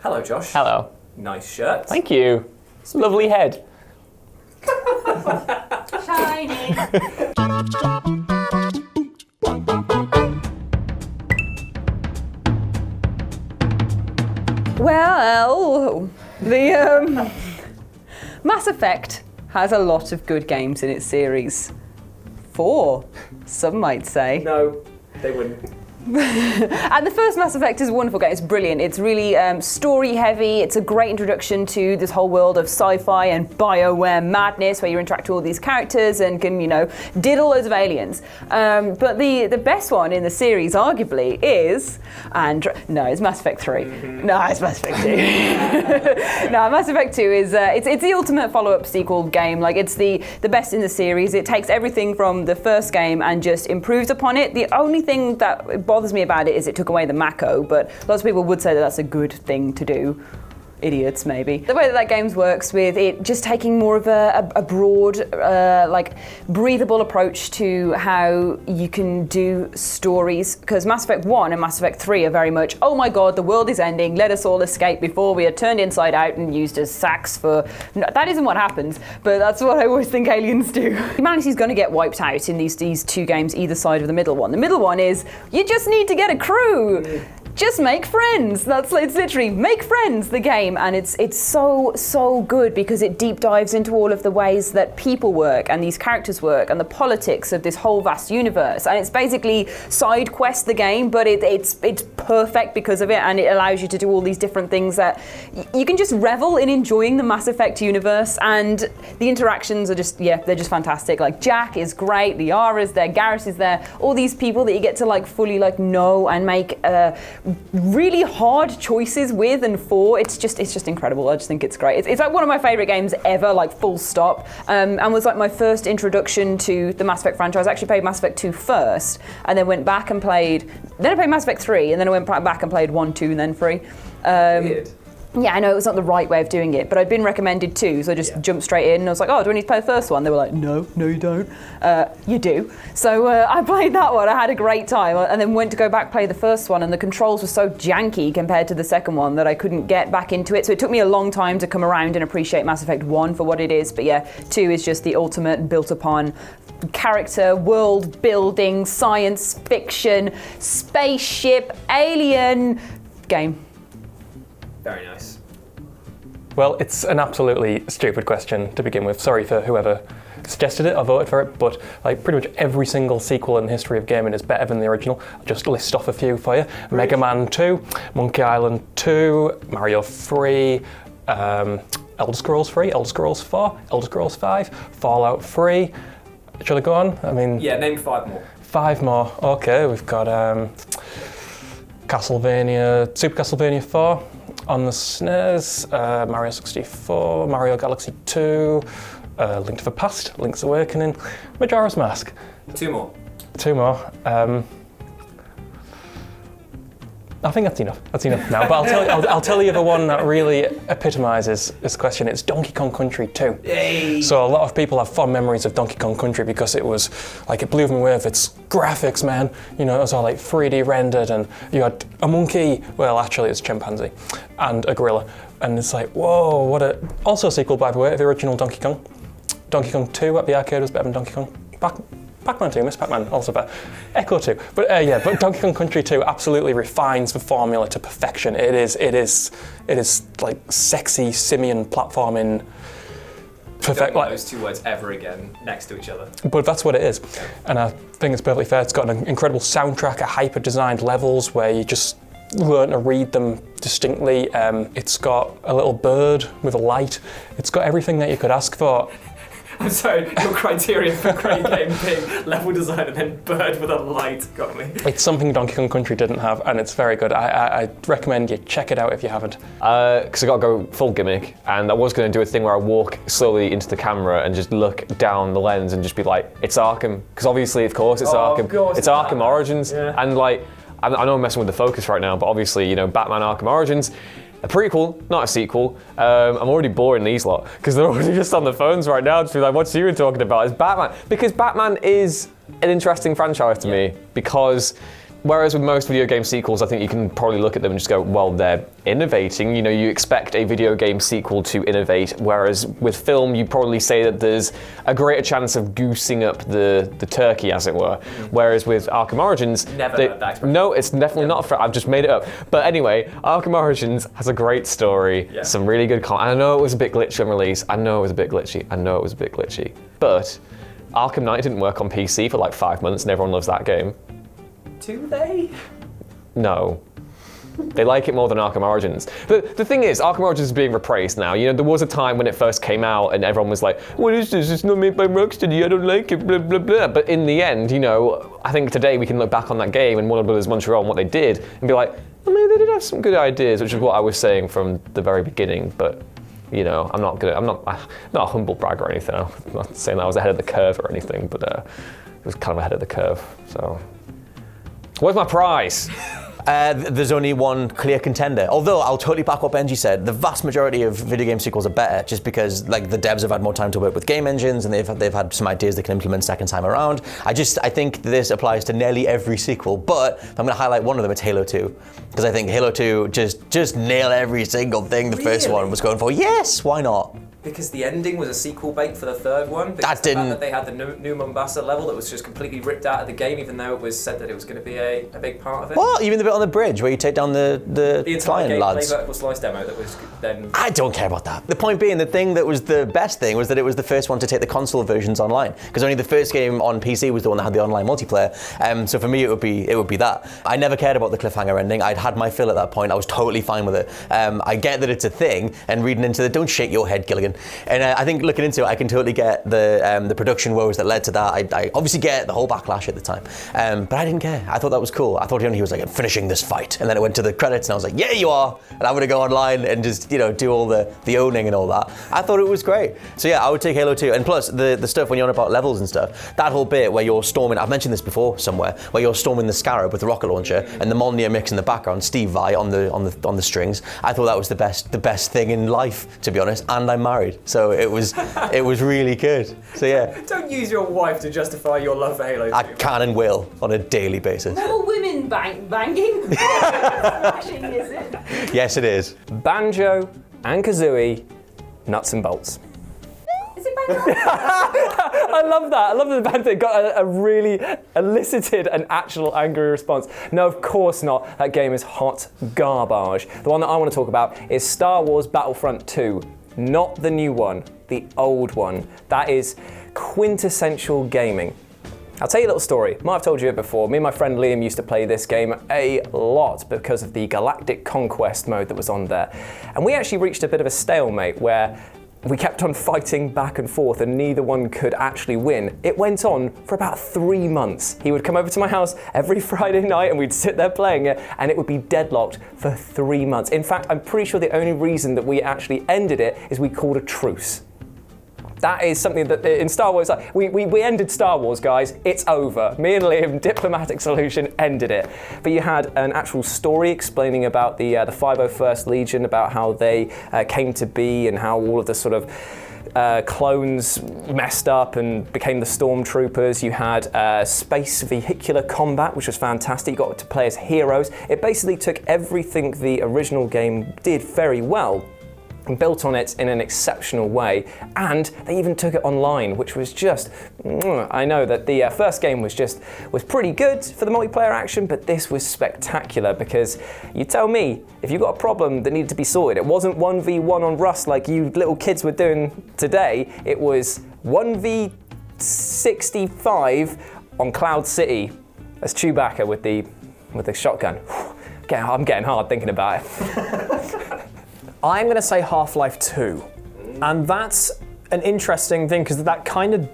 Hello, Josh. Hello. Nice shirt. Thank you. Lovely head. Shining. Well, the Mass Effect has a lot of good games in its series. 4, some might say. No, they wouldn't. And the first Mass Effect is a wonderful game. It's brilliant. It's really story heavy. It's a great introduction to this whole world of sci-fi and BioWare madness, where you interact with all these characters and can, diddle loads of aliens. But the best one in the series, arguably, is it's Mass Effect 3. Mm-hmm. No, it's Mass Effect 2. No, Mass Effect 2 is it's the ultimate follow-up sequel game. Like, it's the best in the series. It takes everything from the first game and just improves upon it. The only thing that bothers me about it is it took away the Mako, but lots of people would say that that's a good thing to do. Idiots, maybe. The way that game works with it just taking more of a broad, breathable approach to how you can do stories, because Mass Effect 1 and Mass Effect 3 are very much, oh my god, the world is ending, let us all escape before we are turned inside out and used as sacks for... No, that isn't what happens, but that's what I always think aliens do. Humanity's going to get wiped out in these two games, either side of the middle one. The middle one is, you just need to get a crew. Just make friends. It's literally make friends, the game, and it's so good because it deep dives into all of the ways that people work and these characters work and the politics of this whole vast universe. And it's basically side quest the game, but it's perfect because of it, and it allows you to do all these different things that you can just revel in enjoying the Mass Effect universe, and the interactions are they're just fantastic. Like, Jack is great, Liara's there, Garrus is there, all these people that you get to fully know and make really hard choices with and for. It's just incredible. I just think it's great. It's like one of my favorite games ever, full stop, and was my first introduction to the Mass Effect franchise. I actually played Mass Effect 2 first, and then went back and played Mass Effect 3, and then I went back and played 1, 2, and then 3. Weird. Yeah, I know it was not the right way of doing it, but I'd been recommended 2, so I just jumped straight in and I was like, oh, do I need to play the first one? They were like, no, you don't. You do. So I played that one, I had a great time, and then went to go back play the first one, and the controls were so janky compared to the second one that I couldn't get back into it, so it took me a long time to come around and appreciate Mass Effect 1 for what it is, but yeah, 2 is just the ultimate built upon character, world building, science fiction, spaceship, alien game. Very nice. Well, it's an absolutely stupid question to begin with. Sorry for whoever suggested it or voted for it, but pretty much every single sequel in the history of gaming is better than the original. I'll just list off a few for you. Right. Mega Man 2, Monkey Island 2, Mario 3, Elder Scrolls 3, Elder Scrolls 4, Elder Scrolls 5, Fallout 3. Should I go on? Yeah, name 5 more. 5 more. Okay, we've got Super Castlevania 4 on the SNES, Mario 64, Mario Galaxy 2, Link to the Past, Link's Awakening, Majora's Mask. 2 more. 2 more. I think that's enough. That's enough now. But I'll tell you the one that really epitomises this question. It's Donkey Kong Country 2. Yay. So a lot of people have fond memories of Donkey Kong Country because it was it blew them away with its graphics, man. It was all 3D rendered, and you had a monkey. Well, actually, it's a chimpanzee and a gorilla, and it's whoa, what a. Also a sequel, by the way, of the original Donkey Kong. Donkey Kong 2 at the arcade was better than Donkey Kong. Pac-Man 2, Miss Pac-Man, also better. Echo 2. But but Donkey Kong Country 2 absolutely refines the formula to perfection. It is sexy simian platforming. Perfect. Don't those 2 words ever again next to each other. But that's what it is. And I think it's perfectly fair. It's got an incredible soundtrack, a hyper-designed levels where you just learn to read them distinctly. It's got a little bird with a light. It's got everything that you could ask for. I'm sorry, your criteria for great game being level design and then bird with a light got me. It's something Donkey Kong Country didn't have, and it's very good. I recommend you check it out if you haven't. Because I got to go full gimmick, and I was going to do a thing where I walk slowly into the camera and just look down the lens and just be like, it's Arkham. Because obviously, of course, it's Arkham. Of course it's Arkham Origins. Yeah. And I know I'm messing with the focus right now, but obviously, Batman Arkham Origins, a prequel, not a sequel. I'm already boring these lot because they're already just on the phones right now. Just be like, what's you talking about? It's Batman. Because Batman is an interesting franchise to me because Whereas with most video game sequels, I think you can probably look at them and just go, well, they're innovating. You know, you expect a video game sequel to innovate, whereas with film, you probably say that there's a greater chance of goosing up the turkey, as it were. Whereas with Arkham Origins, Never heard that expression. no, it's definitely not. I've just made it up. But anyway, Arkham Origins has a great story, some really good content. I know it was a bit glitchy on release. I know it was a bit glitchy. But Arkham Knight didn't work on PC for like 5 months, and everyone loves that game. Do they? No. They like it more than Arkham Origins. But the thing is, Arkham Origins is being repraised now. You know, there was a time when it first came out and everyone was like, what is this? It's not made by Rocksteady, I don't like it, blah, blah, blah. But in the end, you know, I think today we can look back on that game and Warner Brothers Montreal and what they did and be like, well, maybe they did have some good ideas, which is what I was saying from the very beginning. But, you know, I'm not a humble brag or anything. I'm not saying that I was ahead of the curve or anything, but it was kind of ahead of the curve, so. Where's my prize? There's only one clear contender. Although I'll totally back what Benji said. The vast majority of video game sequels are better, just because like the devs have had more time to work with game engines and they've had some ideas they can implement second time around. I think this applies to nearly every sequel. But if I'm going to highlight one of them, it's Halo 2, because I think Halo 2 just nailed every single thing the first one was going for. Yes, why not? Because the ending was a sequel bait for the third one. Because the fact that they had the New Mombasa level that was just completely ripped out of the game, even though it was said that it was going to be a big part of it. What? Even the bit on the bridge where you take down the flying lads. The vertical slice demo that was then... I don't care about that. The point being, the thing that was the best thing was that it was the first one to take the console versions online, because only the first game on PC was the one that had the online multiplayer. So for me, it would be that. I never cared about the cliffhanger ending. I'd had my fill at that point. I was totally fine with it. I get that it's a thing, and reading into the don't shake your head, Gilligan. And I think looking into it, I can totally get the production woes that led to that. I obviously get the whole backlash at the time, but I didn't care. I thought that was cool. I thought he was like, I'm finishing this fight, and then it went to the credits, and I was like, yeah, you are, and I'm gonna go online and just do all the owning and all that. I thought it was great. So yeah, I would take Halo 2, and plus the stuff when you're on about levels and stuff. That whole bit where you're storming, I've mentioned this before somewhere, where you're storming the Scarab with the rocket launcher, and the Molnir mix in the background, Steve Vai on the strings. I thought that was the best thing in life, to be honest. And I'm married, so it was really good. So yeah. Don't use your wife to justify your love for Halo 2. I can and will on a daily basis. More women banging? Smashing, is it? Yes, it is. Banjo and Kazooie, nuts and bolts. Is it banging? I love that. I love that the band thing got a really elicited an actual angry response. No, of course not. That game is hot garbage. The one that I want to talk about is Star Wars Battlefront 2. Not the new one, the old one. That is quintessential gaming. I'll tell you a little story. Might have told you it before. Me and my friend Liam used to play this game a lot because of the Galactic Conquest mode that was on there. And we actually reached a bit of a stalemate where we kept on fighting back and forth and neither one could actually win. It went on for about 3 months. He would come over to my house every Friday night and we'd sit there playing it, and it would be deadlocked for 3 months. In fact, I'm pretty sure the only reason that we actually ended it is we called a truce. That is something that in Star Wars, we ended Star Wars, guys. It's over. Me and Liam, diplomatic solution, ended it. But you had an actual story explaining about the 501st Legion, about how they came to be and how all of the sort of clones messed up and became the stormtroopers. You had space vehicular combat, which was fantastic. You got to play as heroes. It basically took everything the original game did very well and built on it in an exceptional way, and they even took it online, which was just, I know that the first game was pretty good for the multiplayer action, but this was spectacular because you tell me, if you got a problem that needed to be sorted, it wasn't 1v1 on Rust like you little kids were doing today, it was 1v65 on Cloud City. That's Chewbacca with the shotgun. I'm getting hard thinking about it. I'm going to say Half-Life 2. And that's an interesting thing because that kind of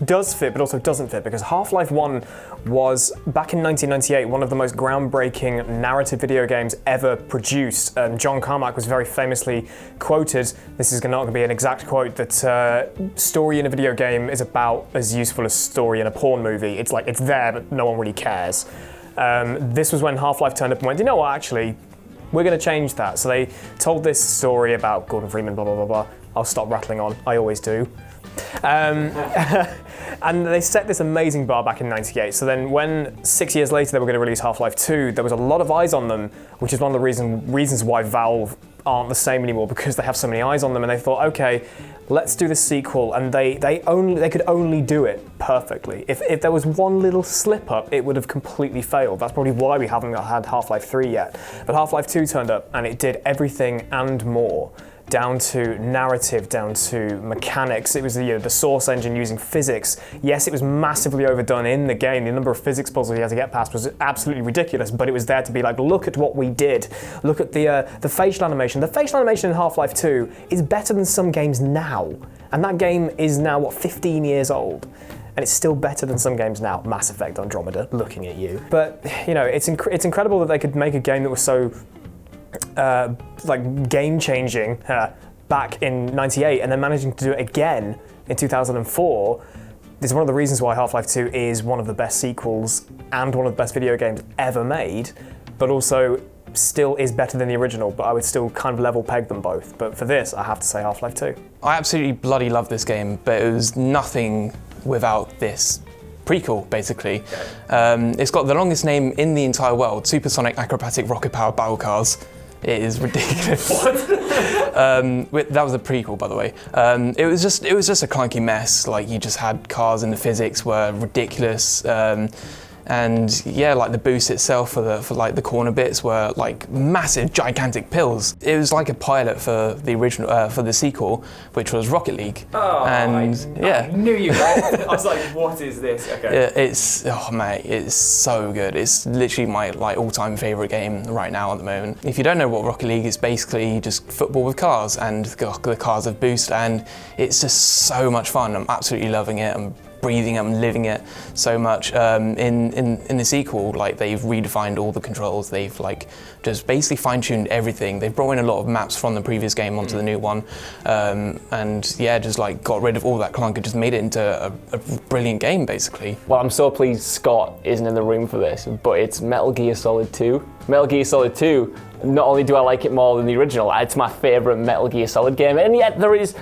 does fit but also doesn't fit, because Half-Life 1 was, back in 1998, one of the most groundbreaking narrative video games ever produced. John Carmack was very famously quoted, this is not going to be an exact quote, that story in a video game is about as useful as story in a porn movie. It's like, it's there but no one really cares. This was when Half-Life turned up and went, you know what, actually, we're going to change that. So they told this story about Gordon Freeman, blah, blah, blah, blah. I'll stop rattling on. I always do. And they set this amazing bar back in '98. So then when 6 years later they were going to release Half-Life 2, there was a lot of eyes on them, which is one of the reasons why Valve aren't the same anymore, because they have so many eyes on them, and they thought, okay, let's do this sequel, and they could only do it perfectly. If there was one little slip up, it would have completely failed. That's probably why we haven't had Half-Life 3 yet. But Half-Life 2 turned up, and it did everything and more. Down to narrative, down to mechanics. It was the source engine using physics. Yes, it was massively overdone in the game. The number of physics puzzles you had to get past was absolutely ridiculous, but it was there to be like, look at what we did. Look at the facial animation. The facial animation in Half-Life 2 is better than some games now. And that game is now, 15 years old? And it's still better than some games now. Mass Effect Andromeda, looking at you. But, it's incredible that they could make a game that was so game-changing back in '98, and then managing to do it again in 2004. This is one of the reasons why Half-Life 2 is one of the best sequels and one of the best video games ever made, but also still is better than the original, but I would still kind of level peg them both. But for this, I have to say Half-Life 2. I absolutely bloody love this game, but it was nothing without this prequel, basically. It's got the longest name in the entire world, Supersonic Acrobatic Rocket Powered Battle Cars. It is ridiculous. What? That was a prequel, by the way. It was just a clunky mess. Like, you just had cars and the physics were ridiculous. And yeah, like the boost itself for the corner bits were like massive, gigantic pills. It was like a pilot for the original, for the sequel, which was Rocket League. Oh, I knew you. Right? I was like, what is this? Okay. Mate, it's so good. It's literally my all-time favorite game right now at the moment. If you don't know what Rocket League is, basically just football with cars, and the cars have boost, and it's just so much fun. I'm absolutely loving it. I'm breathing, I'm living it so much. In the sequel, they've redefined all the controls. They've just basically fine-tuned everything. They've brought in a lot of maps from the previous game onto the new one, and yeah, just got rid of all that clunker, just made it into a brilliant game, basically. Well, I'm so pleased Scott isn't in the room for this, but it's Metal Gear Solid 2. Metal Gear Solid 2, not only do I like it more than the original, it's my favourite Metal Gear Solid game, and yet there's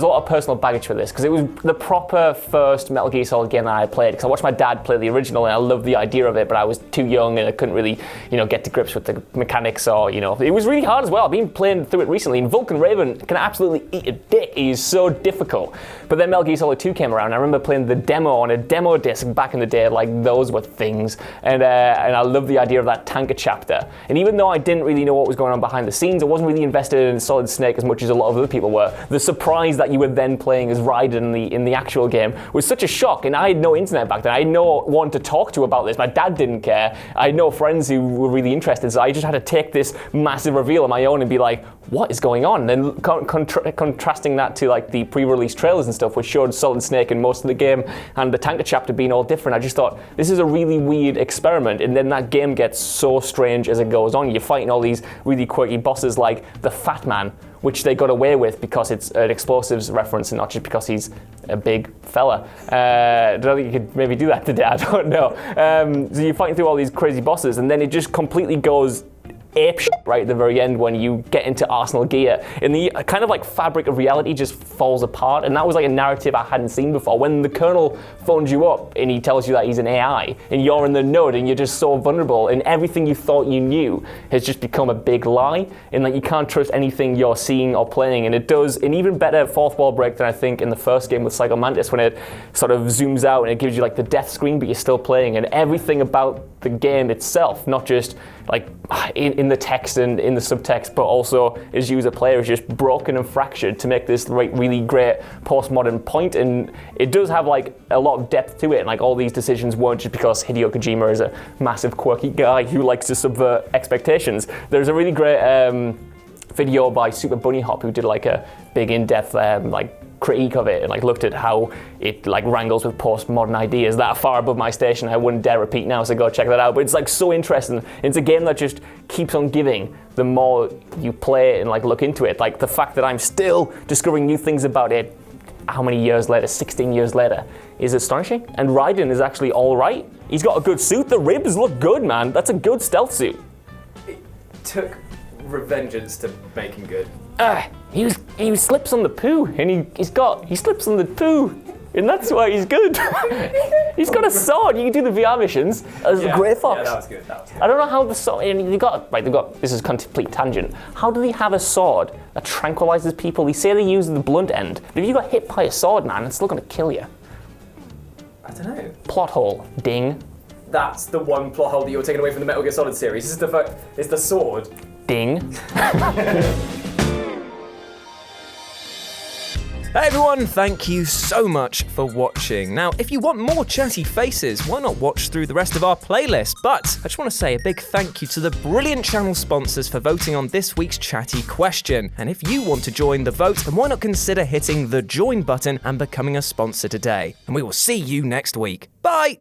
a lot of personal baggage for this, because it was the proper first Metal Gear Solid game that I played, because I watched my dad play the original and I loved the idea of it, but I was too young and I couldn't really, get to grips with the mechanics, or, it was really hard as well. I've been playing through it recently, and Vulcan Raven can absolutely eat a dick. He is so difficult. But then Metal Gear Solid 2 came around, and I remember playing the demo on a demo disc back in the day, those were things, and I loved the idea of that tanker chapter. And even though I didn't really know what was going on behind the scenes, I wasn't really invested in Solid Snake as much as a lot of other people were. The surprise that you were then playing as Raiden in the actual game was such a shock, and I had no internet back then. I had no one to talk to about this. My dad didn't care. I had no friends who were really interested, so I just had to take this massive reveal on my own and be like, what is going on? And then contrasting that to the pre-release trailers and stuff, which showed Solid Snake in most of the game and the tanker chapter being all different, I just thought, this is a really weird experiment. And then that game gets so strange as it goes on. You're fighting all these really quirky bosses like the Fat Man, which they got away with because it's an explosives reference and not just because he's a big fella. I don't think you could maybe do that today, I don't know. So you're fighting through all these crazy bosses, and then it just completely goes apeshit right at the very end when you get into Arsenal gear, and the kind of fabric of reality just falls apart. And that was a narrative I hadn't seen before. When the Colonel phones you up and he tells you that he's an AI and you're in the node and you're just so vulnerable, and everything you thought you knew has just become a big lie, and you can't trust anything you're seeing or playing. And it does an even better fourth wall break than I think in the first game with Psycho Mantis, when it sort of zooms out and it gives you the death screen, but you're still playing, and everything about the game itself, not just in the text and in the subtext, but also as you as a player, is just broken and fractured to make this really great postmodern point. And it does have a lot of depth to it, and all these decisions weren't just because Hideo Kojima is a massive quirky guy who likes to subvert expectations. There's a really great video by Super Bunny Hop, who did a big in-depth critique of it, and looked at how it wrangles with postmodern ideas that far above my station I wouldn't dare repeat now, so go check that out. But it's so interesting. It's a game that just keeps on giving the more you play and look into it. The fact that I'm still discovering new things about it how many years later, 16 years later, is astonishing. And Raiden is actually alright. He's got a good suit. The ribs look good, man. That's a good stealth suit. It took revengeance to make him good. He slips on the poo, and he slips on the poo, and that's why he's good. He's got a sword. You can do the VR missions as a Grey Fox. Yeah, that was good. I don't know how the sword. And they've got. This is a complete tangent. How do they have a sword that tranquilizes people? They say they use the blunt end, but if you got hit by a sword, man, it's still gonna kill you. I don't know. Plot hole. Ding. That's the one plot hole that you're taking away from the Metal Gear Solid series. This is the fact. It's the sword. Ding. Hey everyone, thank you so much for watching. Now, if you want more chatty faces, why not watch through the rest of our playlist? But I just want to say a big thank you to the brilliant channel sponsors for voting on this week's chatty question. And if you want to join the vote, then why not consider hitting the join button and becoming a sponsor today? And we will see you next week. Bye!